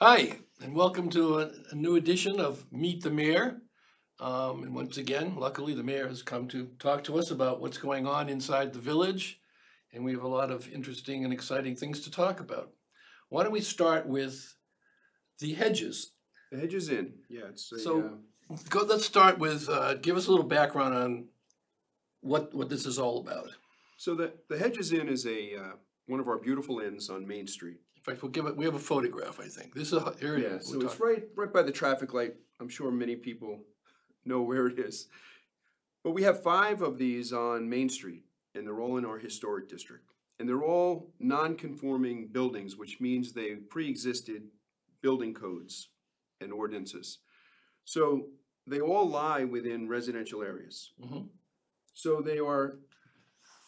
Hi, and welcome to a new edition of Meet the Mayor. And once again, luckily, the mayor has come to talk to us about what's going on inside the village, and we have a lot of interesting and exciting things to talk about. Why don't we start with the hedges? The Hedge is in, yeah, it's a, So, let's start with give us a little background on what this is all about. so the Hedge is in is one of our beautiful inns on Main Street. In fact, we have a photograph, I think. This is here it Yeah, is. so it's right by the traffic light. I'm sure many people know where it is. But we have 5 of these on Main Street, and they're all in our historic district. And they're all non-conforming buildings, which means they pre-existed building codes and ordinances. So they all lie within residential areas. Mhm. So they are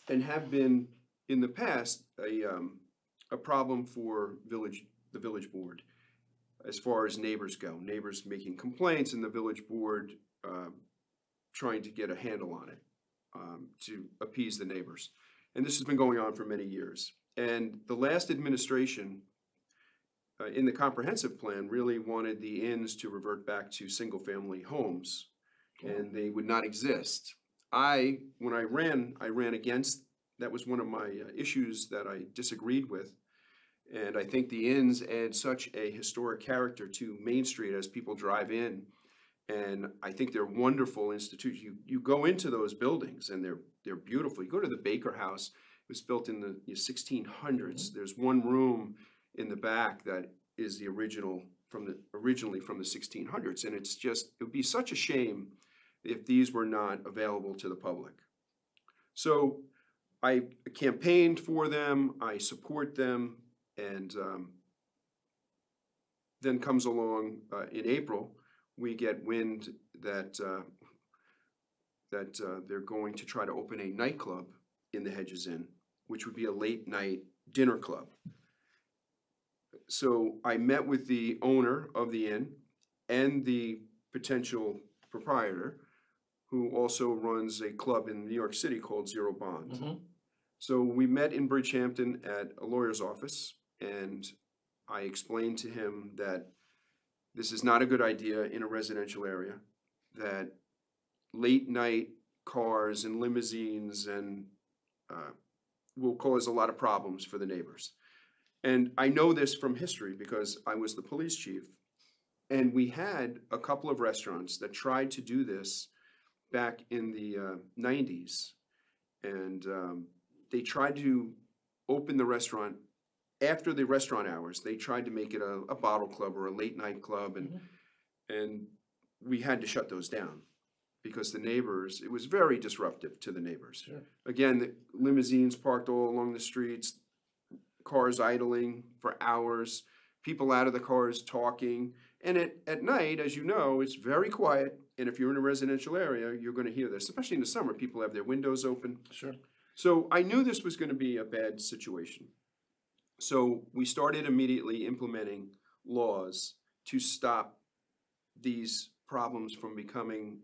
and have been in the past a problem for the village board as far as neighbors go. Neighbors making complaints and the village board trying to get a handle on it to appease the neighbors. And this has been going on for many years. And the last administration in the comprehensive plan really wanted the inns to revert back to single-family homes, and they would not exist. When I ran against, that was one of my issues that I disagreed with. And I think the inns add such a historic character to Main Street as people drive in. And I think they're wonderful institutions. You go into those buildings and they're beautiful. You go to the Baker House, it was built in the 1600s. There's one room in the back that is the originally from the 1600s. And it would be such a shame if these were not available to the public. So I campaigned for them, I support them, and then comes along in April, we get wind that they're going to try to open a nightclub in the Hedges Inn, which would be a late night dinner club. So I met with the owner of the inn and the potential proprietor, who also runs a club in New York City called Zero Bond. Mhm. So we met in Bridgehampton at a lawyer's office, and I explained to him that this is not a good idea in a residential area, that late night cars and limousines and will cause a lot of problems for the neighbors. And I know this from history because I was the police chief, and we had a couple of restaurants that tried to do this back in the 90s, and they tried to open the restaurant after the restaurant hours. They tried to make it a bottle club or a late night club, and we had to shut those down because the neighbors, it was very disruptive to the neighbors. Sure. Again, the limousines parked all along the streets, cars idling for hours, people out of the cars talking. And at night, as you know, it's very quiet. And if you're in a residential area, you're going to hear this, especially in the summer. People have their windows open. Sure. So I knew this was going to be a bad situation. So we started immediately implementing laws to stop these problems from becoming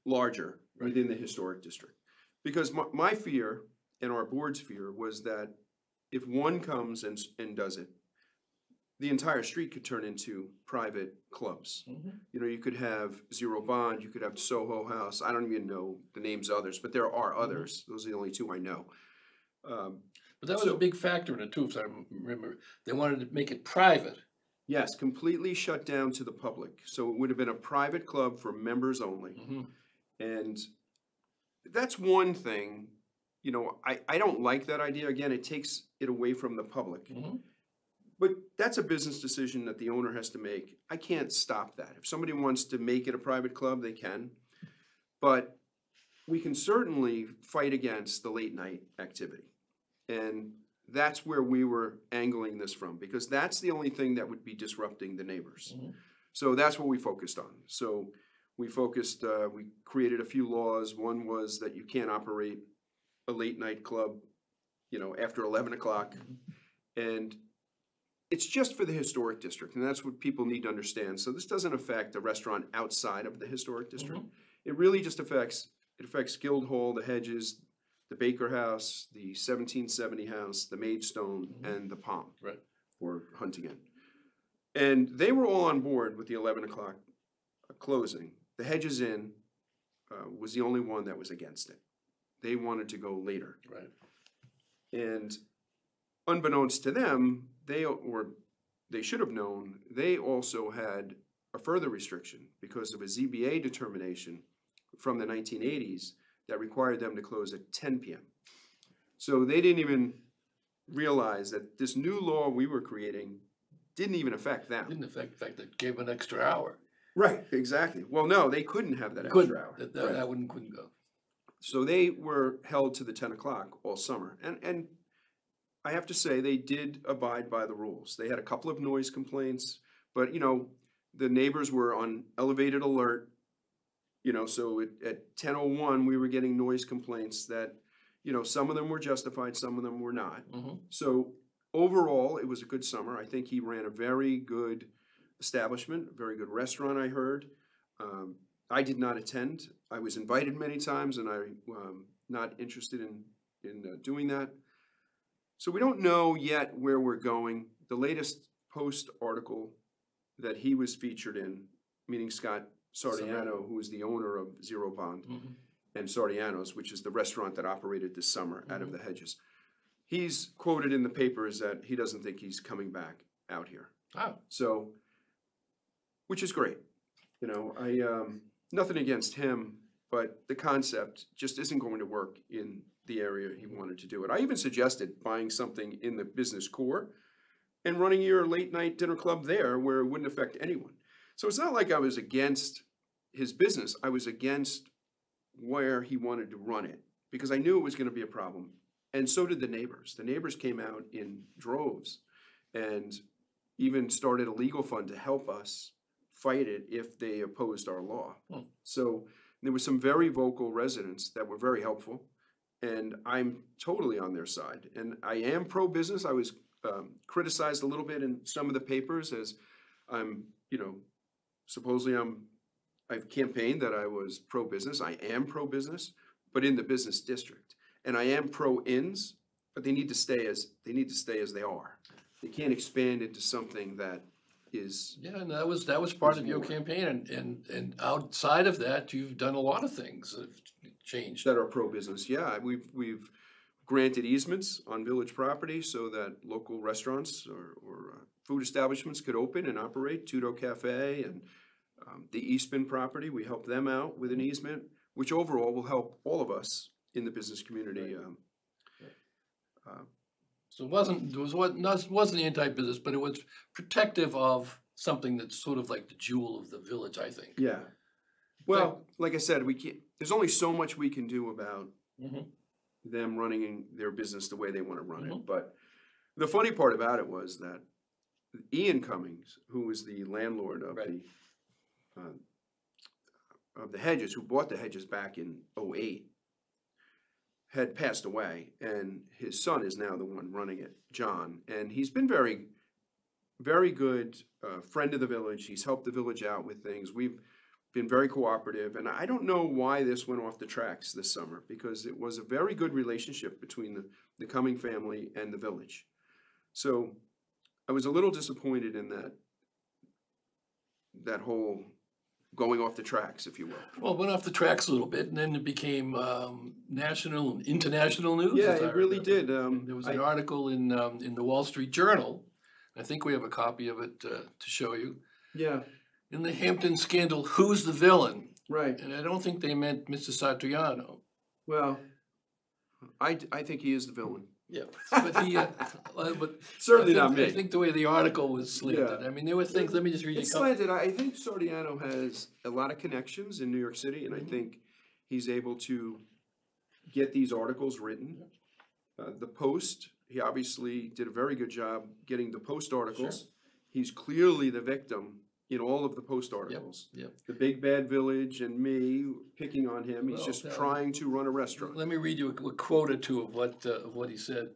larger within the historic district. Because my fear and our board's fear was that if one comes and does it, the entire street could turn into private clubs. You know, you could have Zero Bond, you could have Soho House. I don't even know the names of others, but there are others. Those are the only 2 I know. But that was a big factor in it too, if I remember. They wanted to make it private. Yes, completely shut down to the public. So it would have been a private club for members only. And that's one thing, you know, I don't like that idea. Again, it takes it away from the public. But that's a business decision that the owner has to make. I can't stop that. If somebody wants to make it a private club, they can. But we can certainly fight against the late night activity. And that's where we were angling this from, because that's the only thing that would be disrupting the neighbors. So that's what we focused on. So we created a few laws. One was that you can't operate a late night club, you know, after 11 o'clock. And it's just for the historic district, and that's what people need to understand. So this doesn't affect a restaurant outside of the historic district. It really just affects Guildhall, the Hedges, the Baker House, the 1770 House, the Maidstone, and the Palm, Right. or Huntington. And they were all on board with the 11 o'clock closing. The Hedges Inn was the only one that was against it. They wanted to go later. Right. And unbeknownst to them, they should have known, they also had a further restriction because of a ZBA determination from the 1980s that required them to close at 10 p.m. So they didn't even realize that this new law we were creating didn't even affect them. Didn't affect the fact that it gave an extra hour. Right, exactly. Well, no, they couldn't have that Couldn't, extra hour. that Right. one couldn't go. So they were held to the 10 o'clock all summer. And I have to say, they did abide by the rules. They had a couple of noise complaints, but, you know, the neighbors were on elevated alert. You know, so at 10:01, we were getting noise complaints that, you know, some of them were justified, some of them were not. So overall, it was a good summer. I think he ran a very good establishment, a very good restaurant, I heard. I did not attend. I was invited many times, and I'm not interested in doing that. So we don't know yet where we're going. The latest Post article that he was featured in, meaning Scott Sardiano, who is the owner of Zero Bond and Sardiano's, which is the restaurant that operated this summer out of the Hedges. He's quoted in the papers that he doesn't think he's coming back out here. Oh. So, which is great. You know, nothing against him, but the concept just isn't going to work in the area he wanted to do it. I even suggested buying something in the business core and running your late night dinner club there where it wouldn't affect anyone. So it's not like I was against his business. I was against where he wanted to run it because I knew it was going to be a problem. And so did the neighbors. The neighbors came out in droves and even started a legal fund to help us fight it if they opposed our law. So there were some very vocal residents that were very helpful, and I'm totally on their side. And I am pro-business. I was criticized a little bit in some of the papers as I'm, you know, supposedly I've campaigned that I was pro-business. I am pro-business, but in the business district. And I am pro-ins, but they need to stay as they are. They can't expand into something that is. Yeah, and that was part of your campaign, and outside of that, you've done a lot of things that have changed. That are pro-business. Yeah, we've granted easements on village property so that local restaurants or food establishments could open and operate. Tudo Cafe and the Eastman property, we helped them out with an easement, which overall will help all of us in the business community. So it wasn't anti-business, but it was protective of something that's sort of like the jewel of the village, I think. Yeah. Well, like I said, there's only so much we can do about them running their business the way they want to run it. But the funny part about it was that Ian Cummings, who was the landlord of the Hedges, who bought the Hedges back in 2008, had passed away, and his son is now the one running it, Jon. And he's been very, very good friend of the village. He's helped the village out with things. We've been very cooperative, and I don't know why this went off the tracks this summer, because it was a very good relationship between the Cumming family and the village. So I was a little disappointed in that whole going off the tracks, if you will. Well, it went off the tracks a little bit, and then it became national and international news. Yeah, it really did. There was an article in the Wall Street Journal. I think we have a copy of it to show you. Yeah. In the Hampton scandal, who's the villain? Right. And I don't think they meant Mr. Satriano. Well, I think he is the villain. Yeah, but he, but certainly not me. I think the way the article was slanted. Yeah. I mean, there were things. Let me just read you. It's slanted. I think Sardiano has a lot of connections in New York City, and I think he's able to get these articles written. The Post, he obviously did a very good job getting the Post articles. Sure. He's clearly the victim in all of the Post articles. Yep. The Big Bad Village and me picking on him. He's just trying to run a restaurant. Let me read you a quote or two of what he said.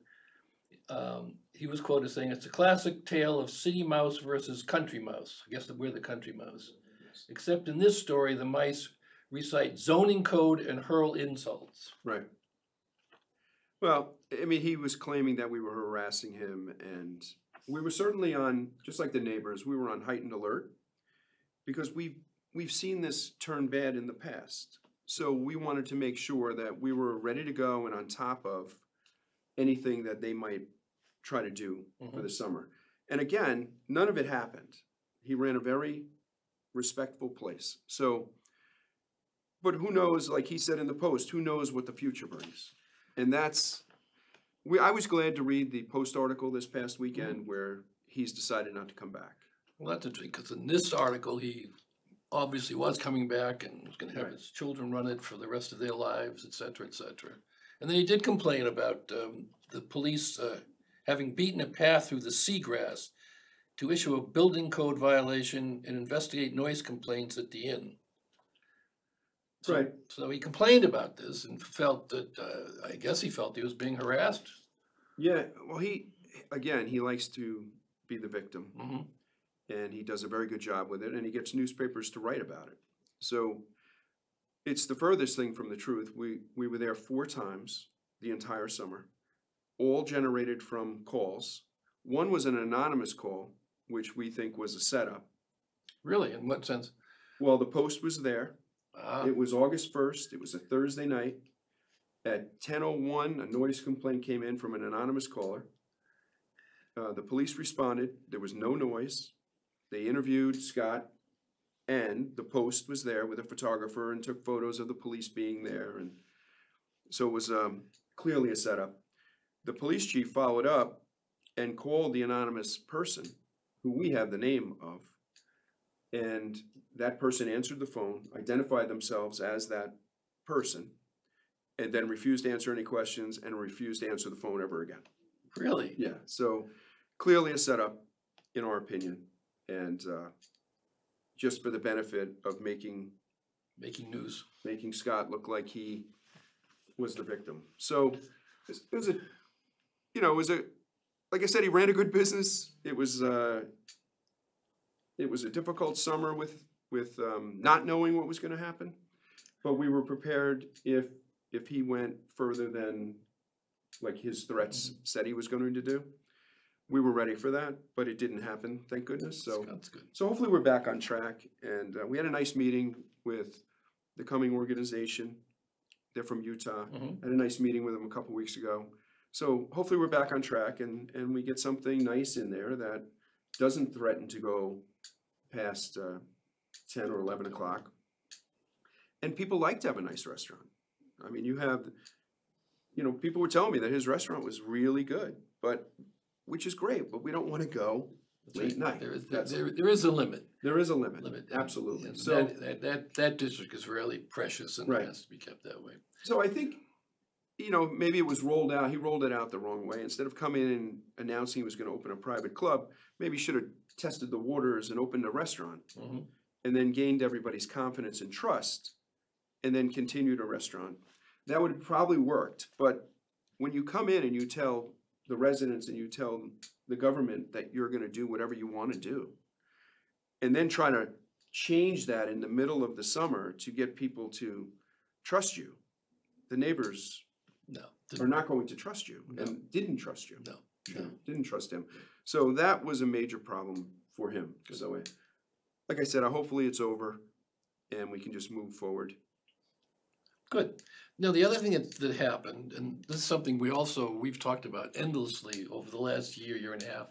He was quoted saying, "It's a classic tale of city mouse versus country mouse." I guess we're the country mouse. Yes. Except in this story, the mice recite zoning code and hurl insults. Right. Well, I mean, he was claiming that we were harassing him, and we were certainly on, just like the neighbors, we were on heightened alert because we've seen this turn bad in the past. So we wanted to make sure that we were ready to go and on top of anything that they might try to do for the summer. And again, none of it happened. He ran a very respectful place. So, but who knows, like he said in the Post, who knows what the future brings? And that's, I was glad to read the Post article this past weekend where he's decided not to come back. Well, that's interesting, because in this article, he obviously was coming back and was gonna have his children run it for the rest of their lives, et cetera, et cetera. And then he did complain about the police having beaten a path through the seagrass to issue a building code violation and investigate noise complaints at the inn. So, so he complained about this and felt that, I guess he felt he was being harassed. Yeah, well, again, he likes to be the victim. And he does a very good job with it, and he gets newspapers to write about it. So it's the furthest thing from the truth. We were there 4 times the entire summer, all generated from calls. One was an anonymous call, which we think was a setup. Really? In what sense? Well, the Post was there. It was August 1st. It was a Thursday night. At 10:01, a noise complaint came in from an anonymous caller. The police responded. There was no noise. They interviewed Scott, and the Post was there with a photographer and took photos of the police being there. And so it was clearly a setup. The police chief followed up and called the anonymous person, who we have the name of, and that person answered the phone, identified themselves as that person, and then refused to answer any questions and refused to answer the phone ever again. Really? Yeah, so clearly a setup, in our opinion, and just for the benefit of making news, making Scott look like he was the victim. So it was a, like I said, he ran a good business. It was a difficult summer with not knowing what was going to happen, but we were prepared if he went further than like his threats said he was going to do. We were ready for that, but it didn't happen, thank goodness. So that's good. So hopefully we're back on track, and we had a nice meeting with the Coming organization. They're from Utah. Had a nice meeting with them a couple weeks ago. So hopefully we're back on track, and we get something nice in there that doesn't threaten to go past 10 or 11 o'clock. And people like to have a nice restaurant. I mean, people were telling me that his restaurant was really good, which is great, but we don't want to go late night. There is a limit. There is a limit. Absolutely. And so that district is really precious and has to be kept that way. So I think, maybe it was rolled out. He rolled it out the wrong way. Instead of coming in and announcing he was going to open a private club, maybe he should have tested the waters and opened a restaurant, and then gained everybody's confidence and trust, and then continued a restaurant. That would have probably worked. But when you come in and you tell the residents and you tell the government that you're going to do whatever you want to do, and then try to change that in the middle of the summer to get people to trust you, the neighbors are not going to trust you and didn't trust you. Didn't trust him. So that was a major problem for him. So like I said, hopefully it's over and we can just move forward. Good. Now, the other thing that happened, and this is something we've talked about endlessly over the last year and a half,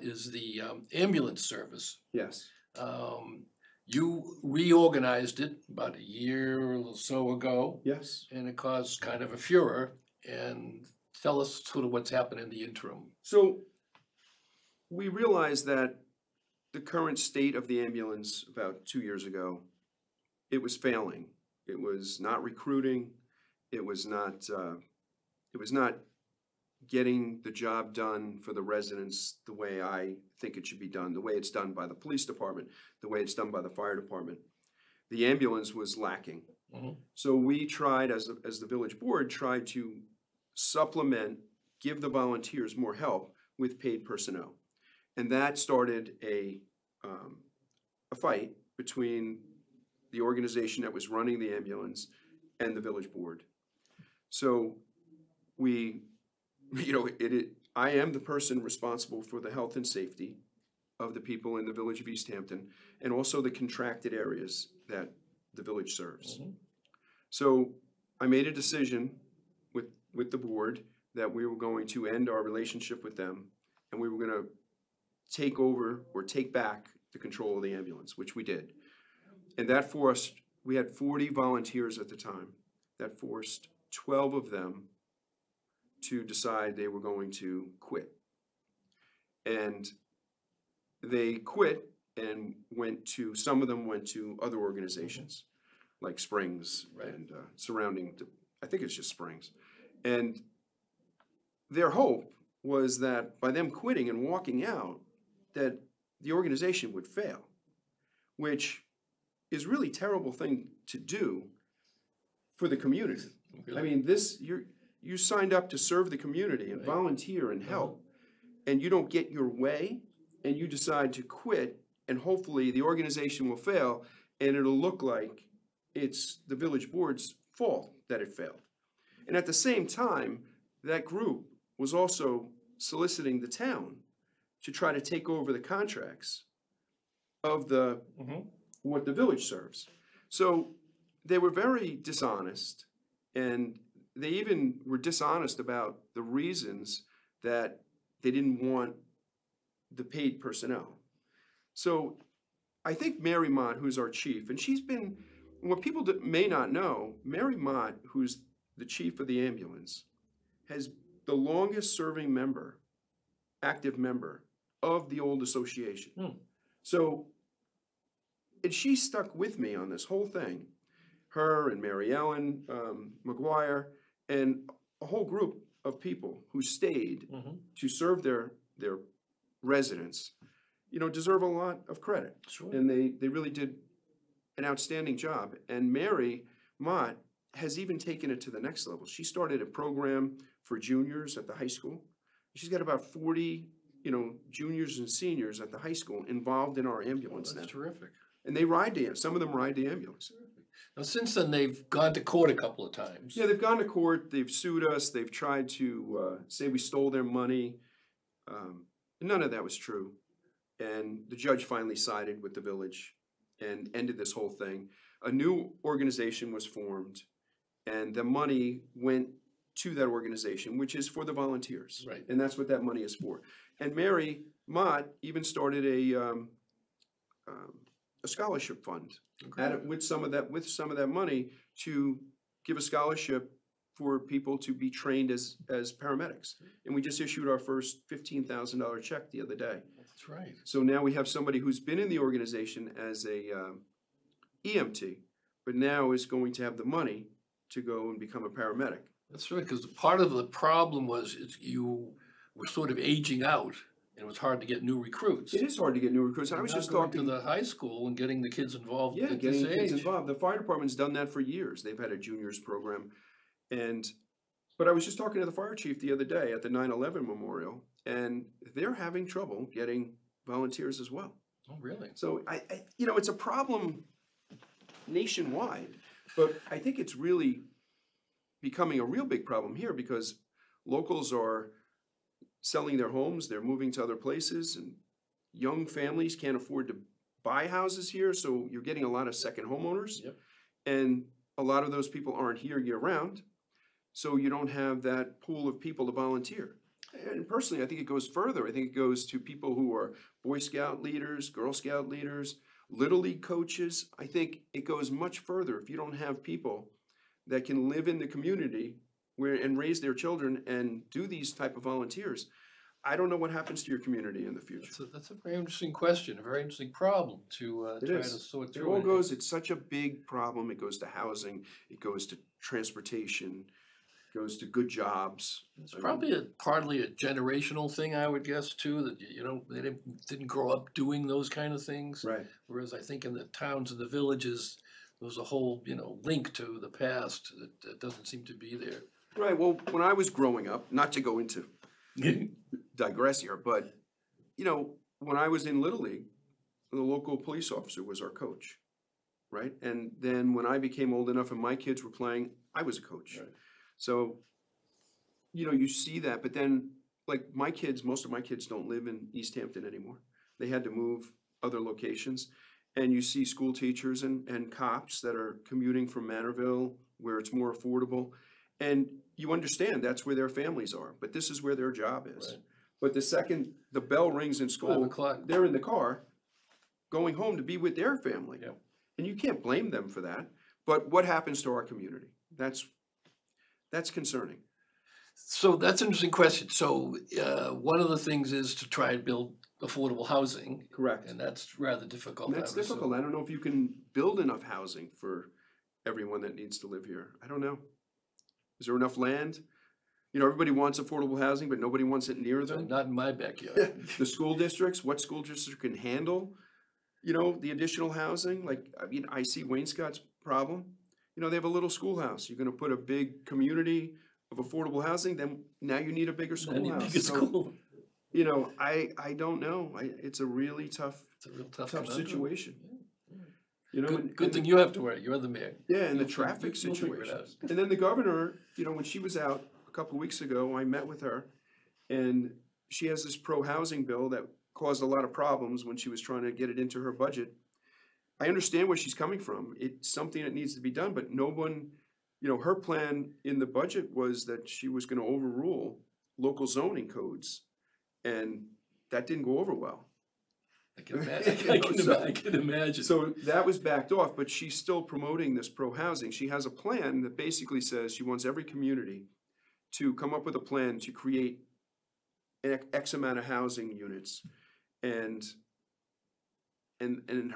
is the ambulance service. Yes. You reorganized it about a year or so ago. Yes. And it caused kind of a furor. And tell us sort of what's happened in the interim. So we realized that the current state of the ambulance about 2 years ago, it was failing. It was not recruiting. It was not getting the job done for the residents the way I think it should be done, the way it's done by the police department, the way it's done by the fire department. The ambulance was lacking. So we tried, as the village board, tried to supplement, give the volunteers more help with paid personnel. And that started a fight between the organization that was running the ambulance and the village board. So we, I am the person responsible for the health and safety of the people in the village of East Hampton and also the contracted areas that the village serves. So I made a decision with the board that we were going to end our relationship with them and we were going to take over or take back the control of the ambulance, which we did. And that forced, we had 40 volunteers at the time, that forced 12 of them to decide they were going to quit. And they quit and some of them went to other organizations like Springs and surrounding, I think it's just Springs. And their hope was that by them quitting and walking out, that the organization would fail, which is really terrible thing to do for the community. Really? I mean, you signed up to serve the community and volunteer and help, and you don't get your way, and you decide to quit, and hopefully the organization will fail, and it'll look like it's the village board's fault that it failed. And at the same time, that group was also soliciting the town to try to take over the contracts of what the village serves. So they were very dishonest, and they even were dishonest about the reasons that they didn't want the paid personnel. So I think Mary Mott, who's our chief, and she's been, what people may not know, Mary Mott, who's the chief of the ambulance, has the longest serving member, active member of the old association. So, and she stuck with me on this whole thing, her and Mary Ellen McGuire, and a whole group of people who stayed to serve their residents, you know, deserve a lot of credit. Sure. And they really did an outstanding job. And Mary Mott has even taken it to the next level. She started a program for juniors at the high school. She's got about 40, you know, juniors and seniors at the high school involved in our ambulance now. That's terrific. And some of them ride the ambulance. Now, since then, they've gone to court a couple of times. Yeah, they've gone to court, they've sued us, they've tried to say we stole their money. None of that was true. And the judge finally sided with the village and ended this whole thing. A new organization was formed, and the money went to that organization, which is for the volunteers. Right. And that's what that money is for. And Mary Mott even started a scholarship fund with some of that money to give a scholarship for people to be trained as paramedics. And we just issued our first $15,000 check the other day. That's right. So now we have somebody who's been in the organization as a EMT, but now is going to have the money to go and become a paramedic. That's right, because part of the problem was you were sort of aging out, and it was hard to get new recruits. It is hard to get new recruits. I was just talking to the high school and getting the kids involved. Yeah, at getting this kids age. involved. The fire department's done that for years. They've had a juniors program, but I was just talking to the fire chief the other day at the 9/11 memorial, and they're having trouble getting volunteers as well. Oh, really? So I you know, it's a problem nationwide, but I think it's really becoming a real big problem here because locals are selling their homes, they're moving to other places, and young families can't afford to buy houses here, so you're getting a lot of second homeowners. Yep. And a lot of those people aren't here year round, so you don't have that pool of people to volunteer. And personally, I think it goes further. I think it goes to people who are Boy Scout leaders, Girl Scout leaders, Little League coaches. I think it goes much further if you don't have people that can live in the community and raise their children and do these type of volunteers. I don't know what happens to your community in the future. That's a very interesting question, a very interesting problem to try to sort through. It all goes, it's such a big problem. It goes to housing, it goes to transportation, it goes to good jobs. It's probably partly a generational thing, I would guess, too, that, you know, they didn't grow up doing those kind of things. Right. Whereas I think in the towns and the villages, there was a whole, you know, link to the past that doesn't seem to be there. Right, well, when I was growing up, not to go into digress here, but, you know, when I was in Little League, the local police officer was our coach, right? And then when I became old enough and my kids were playing, I was a coach. Right. So, you know, you see that, but then like most of my kids don't live in East Hampton anymore. They had to move other locations. And you see school teachers and cops that are commuting from Manorville where it's more affordable. And you understand that's where their families are, but this is where their job is. Right. But the second the bell rings in 5 school, o'clock. they're in the car going home to be with their family. Yep. And you can't blame them for that. But what happens to our community? That's concerning. So that's an interesting question. So one of the things is to try and build affordable housing, Correct. and that's rather difficult. And that's I would assume. difficult. I don't know if you can build enough housing for everyone that needs to live here. I don't know. Is there enough land? You know, everybody wants affordable housing, but nobody wants it near So them. not in my backyard. The school districts, what school district can handle, you know, the additional housing? Like, I mean, I see Wainscott's problem. You know, they have a little schoolhouse. You're gonna put a big community of affordable housing, then now you need a bigger I need schoolhouse. bigger So, school. you know, I don't know. It's a really tough It's a real tough conundrum. situation. You know, Good thing you have to worry. You're the mayor. yeah, and the You'll traffic you'll figure it situation. out. And then the governor, you know, when she was out a couple of weeks ago, I met with her, and she has this pro-housing bill that caused a lot of problems when she was trying to get it into her budget. I understand where she's coming from. It's something that needs to be done, but no one, you know, her plan in the budget was that she was gonna overrule local zoning codes, and that didn't go over well. I can imagine. I can imagine. So that was backed off, but she's still promoting this pro-housing. She has a plan that basically says she wants every community to come up with a plan to create X amount of housing units. And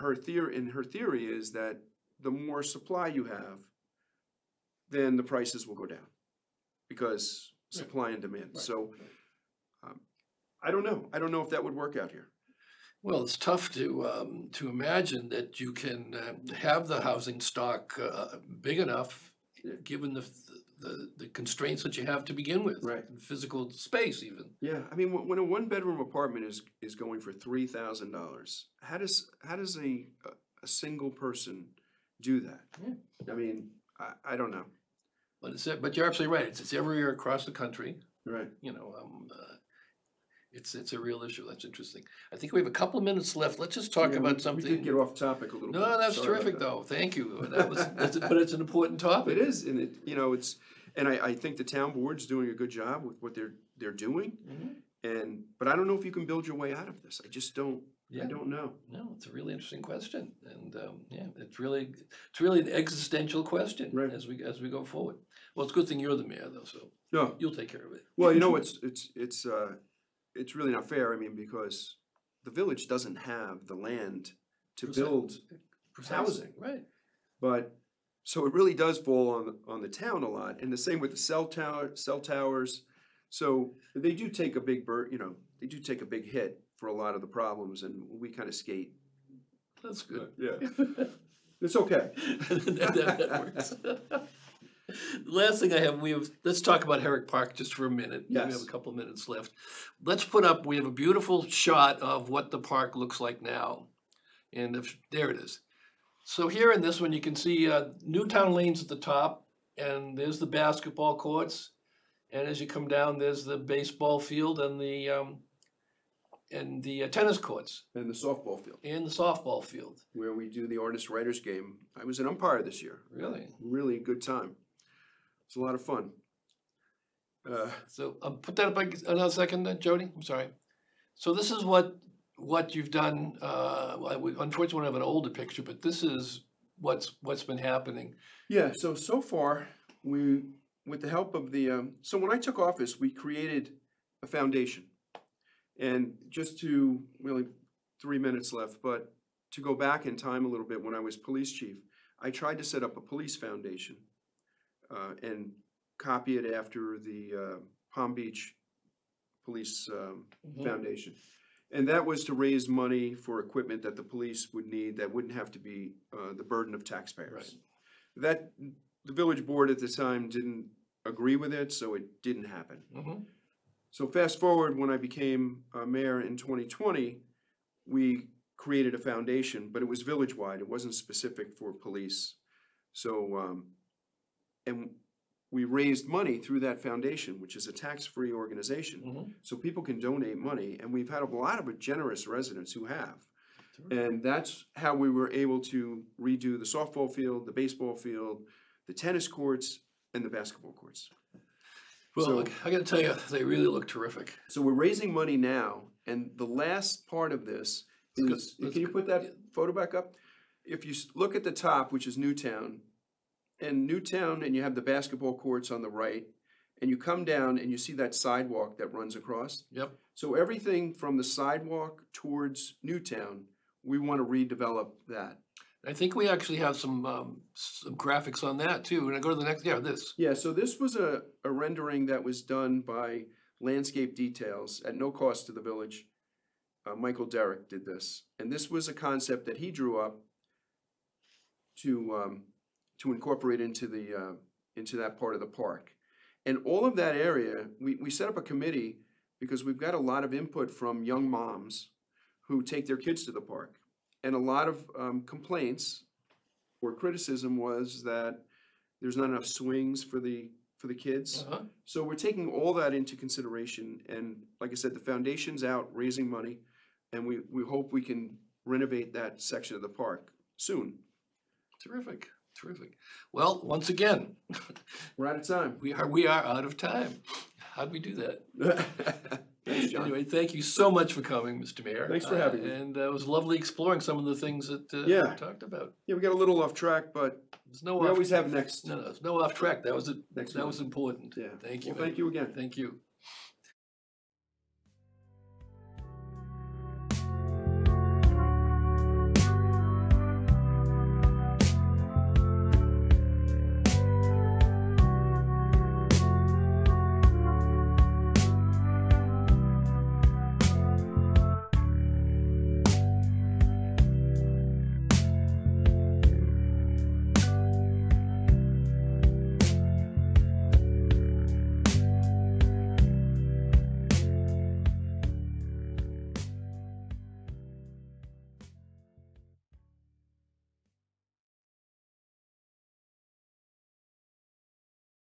her theory is that the more supply you have, then the prices will go down because supply and demand. Right. So I don't know. I don't know if that would work out here. Well, it's tough to imagine that you can have the housing stock big enough, Yeah. given the constraints that you have to begin with, Right. physical space even. Yeah, I mean, when a one-bedroom apartment is going for $3,000, how does a single person do that? Yeah. I mean, I don't know. But you're absolutely right. It's everywhere across the country. Right. You know, it's a real issue. That's interesting. I think we have a couple of minutes left. Let's just talk Yeah, about we something. did get off topic a little bit. No, that's Sorry about terrific, that. though. Thank you. But it's an important topic. It is, and I think the town board's doing a good job with what they're doing. Mhm. But I don't know if you can build your way out of this. I just don't. Yeah. I don't know. No, it's a really interesting question, and it's really an existential question Right. as we go forward. Well, it's a good thing you're the mayor, though, so No. you'll take care of it. Well, you know, it's really not fair. I mean, because the village doesn't have the land to build Precisely. housing. Right. But, so it really does fall on the town a lot, and the same with the cell towers. So they do take a big they do take a big hit for a lot of the problems, and we kind of skate. That's good. Yeah. It's okay. that works. The last thing I have, let's talk about Herrick Park just for a minute. We have Yes. a couple of minutes left. We have a beautiful shot of what the park looks like now. And there it is. So here in this one, you can see Newtown Lane's at the top, and there's the basketball courts. And as you come down, there's the baseball field and the tennis courts And the softball field, and the softball field. where we do the artist writers game. I was an umpire this year. Really? Really good time. It's a lot of fun. So put that up another second, Jody. I'm sorry. So this is what you've done. Unfortunately, I have an older picture, but this is what's been happening. Yeah, so far, with the help of so when I took office, we created a foundation. And just to, really 3 minutes left, but to go back in time a little bit, when I was police chief, I tried to set up a police foundation and copy it after the Palm Beach Police Foundation. And that was to raise money for equipment that the police would need that wouldn't have to be the burden of taxpayers. That, the village board at the time didn't agree with it, so it didn't happen. Mhm. So fast forward, when I became mayor in 2020, we created a foundation, but it was village-wide. It wasn't specific for police. So, and we raised money through that foundation, which is a tax-free organization. Mhm. So people can donate money, and we've had a lot of generous residents who have. Terrific. And that's how we were able to redo the softball field, the baseball field, the tennis courts, and the basketball courts. Well, So- look, I gotta tell you, they really look terrific. So we're raising money now, and the last part of this Let's go- is, let's can you go- put that photo back up? If you look at the top, which is Newtown, and you have the basketball courts on the right, and you come down and you see that sidewalk that runs across. Yep. So everything from the sidewalk towards Newtown, we want to redevelop that. I think we actually have some graphics on that too. And I go to the next, yeah, this. Yeah, so this was a rendering that was done by Landscape Details at no cost to the village. Michael Derrick did this, and this was a concept that he drew up to incorporate into that part of the park. And all of that area, we set up a committee because we've got a lot of input from young moms who take their kids to the park. And a lot of complaints or criticism was that there's not enough swings for the kids. Uh-huh. So we're taking all that into consideration, and like I said, the foundation's out raising money, and we hope we can renovate that section of the park soon. Terrific, terrific. Well, once again, We're out of time. we are out of time. How'd we do that? Thanks, John. Anyway, thank you so much for coming, Mr. Mayor. Thanks for having me. And it was lovely exploring some of the things that Yeah. we talked about. Yeah, we got a little off track, but There's no we off, always have next. no, there's no off track. That was Next that was important. Yeah. Thank you. Well, thank you again. Thank you.